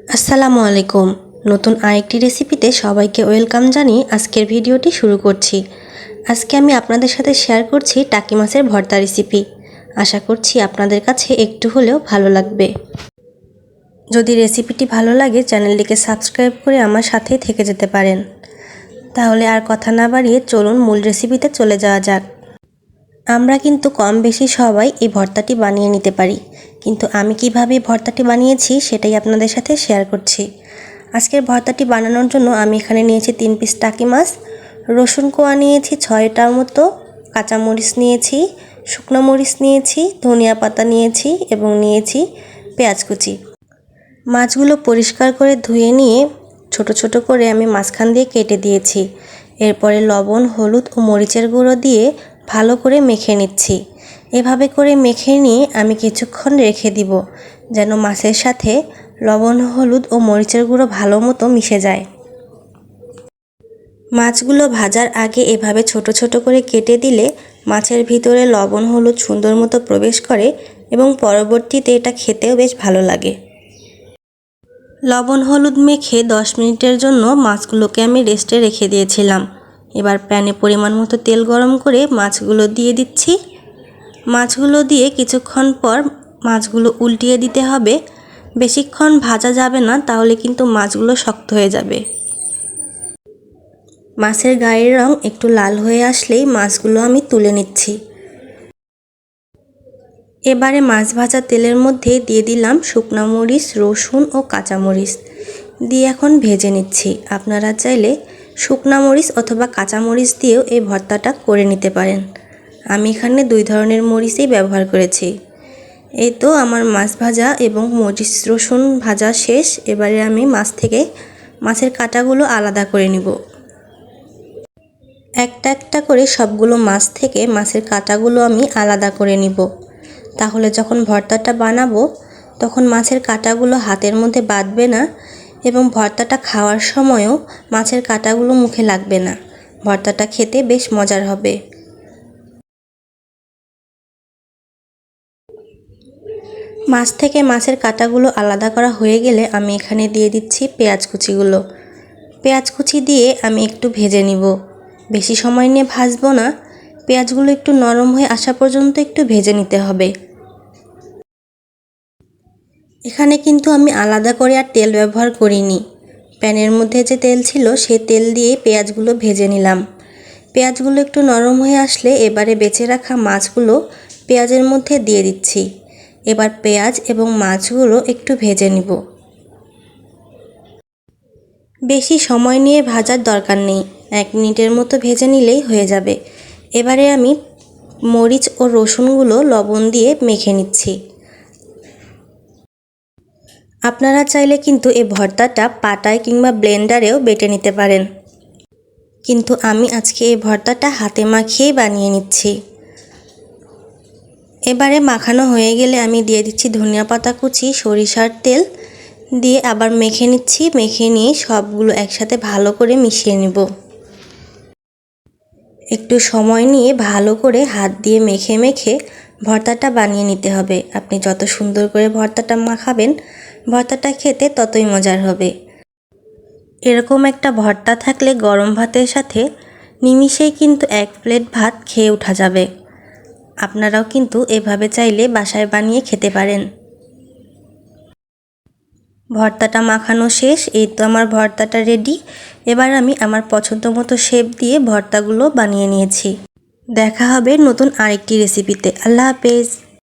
আসসালামু আলাইকুম। নতুন আরেকটি রেসিপিতে সবাইকে ওয়েলকাম জানিয়ে আজকের ভিডিওটি শুরু করছি। আজকে আমি আপনাদের সাথে শেয়ার করছি টাকি মাছের ভর্তা রেসিপি। আশা করছি আপনাদের কাছে একটু হলেও ভালো লাগবে। যদি রেসিপিটি ভালো লাগে চ্যানেলটিকে সাবস্ক্রাইব করে আমার সাথেই থেকে যেতে পারেন। তাহলে আর কথা না বাড়িয়ে চলুন মূল রেসিপিতে চলে যাওয়া যাক। আমরা কিন্তু কম বেশি সবাই এই ভর্তাটি বানিয়ে নিতে পারি, কিন্তু আমি কিভাবে ভর্তাটি বানিয়েছি সেটাই আপনাদের সাথে শেয়ার করছি। আজকের ভর্তাটি বানানোর জন্য আমি এখানে নিয়েছি 3 পিস টাকি মাছ, রসুন কোয়া নিয়েছি 6টার মতো, কাঁচামরিচ নিয়েছি, শুকনো মরিচ নিয়েছি, ধনিয়া পাতা নিয়েছি এবং নিয়েছি পেঁয়াজ কুচি। মাছগুলো পরিষ্কার করে ধুয়ে নিয়ে ছোট ছোট করে আমি মাঝখান দিয়ে কেটে দিয়েছি। এরপরে লবণ, হলুদ ও মরিচের গুঁড়ো দিয়ে ভালো করে মেখে নিচ্ছি। এভাবে করে মেখে নিয়ে আমি কিছুক্ষণ রেখে দিব, যেন মাছের সাথে লবণ, হলুদ ও মরিচের গুঁড়ো ভালো মতো মিশে যায়। মাছগুলো ভাজার আগে এভাবে ছোট ছোট করে কেটে দিলে মাছের ভিতরে লবণ, হলুদ সুন্দর মতো প্রবেশ করে এবং পরবর্তীতে এটা খেতেও বেশ ভালো লাগে। লবণ হলুদ মেখে 10 মিনিটের জন্য মাছগুলোকে আমি রেস্টে রেখে দিয়েছিলাম। এবার প্যানে পরিমাণ মতো তেল গরম করে মাছগুলো দিয়ে দিচ্ছি। মাছগুলো দিয়ে কিছুক্ষণ পর মাছগুলো উল্টিয়ে দিতে হবে। বেশিক্ষণ ভাজা যাবে না, তাহলে কিন্তু মাছগুলো শক্ত হয়ে যাবে। মাছের গায়ের রং একটু লাল হয়ে আসলেই মাছগুলো আমি তুলে নিচ্ছি। এবারে মাছ ভাজা তেলের মধ্যে দিয়ে দিলাম শুকনো মরিচ, রসুন ও কাঁচামরিচ দিয়ে এখন ভেজে নিচ্ছি। আপনারা চাইলে শুকনো মরিচ অথবা কাঁচামরিচ দিয়েও এই ভর্তাটা করে নিতে পারেন। আমি এখানে 2 ধরনের মরিচই ব্যবহার করেছি। এই তো আমার মাছ ভাজা এবং মরিচ রসুন ভাজা শেষ। এবারে আমি মাছ থেকে মাছের কাঁটাগুলো আলাদা করে নিব। একটা একটা করে সবগুলো মাছ থেকে মাছের কাঁটাগুলো আমি আলাদা করে নিব। তাহলে যখন ভর্তাটা বানাবো তখন মাছের কাঁটাগুলো হাতের মধ্যে বাঁধবে না এবং ভর্তাটা খাওয়ার সময়ও মাছের কাঁটাগুলো মুখে লাগবে না। ভর্তাটা খেতে বেশ মজার হবে। মাছ থেকে মাছের কাঁটাগুলো আলাদা করা হয়ে গেলে আমি এখানে দিয়ে দিচ্ছি পেঁয়াজ কুচিগুলো। পেঁয়াজ কুচি দিয়ে আমি একটু ভেজে নিব। বেশি সময় নিয়ে ভাজবো না, পেঁয়াজগুলো একটু নরম হয়ে আসা পর্যন্ত একটু ভেজে নিতে হবে। এখানে কিন্তু আমি আলাদা করে আর তেল ব্যবহার করিনি। প্যানের মধ্যে যে তেল ছিল সেই তেল দিয়ে পেঁয়াজগুলো ভেজে নিলাম। পেঁয়াজগুলো একটু নরম হয়ে আসলে এবারে বেঁচে রাখা মাছগুলো পেঁয়াজের মধ্যে দিয়ে দিচ্ছি। এবার পেঁয়াজ এবং মাছগুলো একটু ভেজে নিব। বেশি সময় নিয়ে ভাজার দরকার নেই, 1 মিনিটের মতো ভেজে নিলেই হয়ে যাবে। এবারে আমি মরিচ ও রসুনগুলো লবণ দিয়ে মেখে নিচ্ছি। আপনারা চাইলে কিন্তু এই ভর্তাটা পাটায় কিংবা ব্লেন্ডারেও বেটে নিতে পারেন, কিন্তু আমি আজকে এই ভর্তাটা হাতে মাখিয়েই বানিয়ে নিচ্ছি। এবারে মাখানো হয়ে গেলে আমি দিয়ে দিচ্ছি ধনিয়া পাতা কুচি, সরিষার তেল দিয়ে আবার মেখে নিচ্ছি। মেখে নিয়ে সবগুলো একসাথে ভালো করে মিশিয়ে নিব। একটু সময় নিয়ে ভালো করে হাত দিয়ে মেখে মেখে ভর্তাটা বানিয়ে নিতে হবে। আপনি যত সুন্দর করে ভর্তাটা মাখাবেন ভর্তাটা খেতে ততই মজার হবে। এরকম একটা ভর্তা থাকলে গরম ভাতের সাথে নিমিষেই কিন্তু 1 প্লেট ভাত খেয়ে ওঠা যাবে। আপনারাও কিন্তু এভাবে চাইলে বাসায় বানিয়ে খেতে পারেন। ভর্তাটা মাখানো শেষ। এই তো আমার ভর্তাটা রেডি। এবার আমি আমার পছন্দ মতো শেপ দিয়ে ভর্তাগুলো বানিয়ে নিয়েছি। দেখা হবে নতুন আরেকটি রেসিপিতে। আল্লাহ হাফেজ।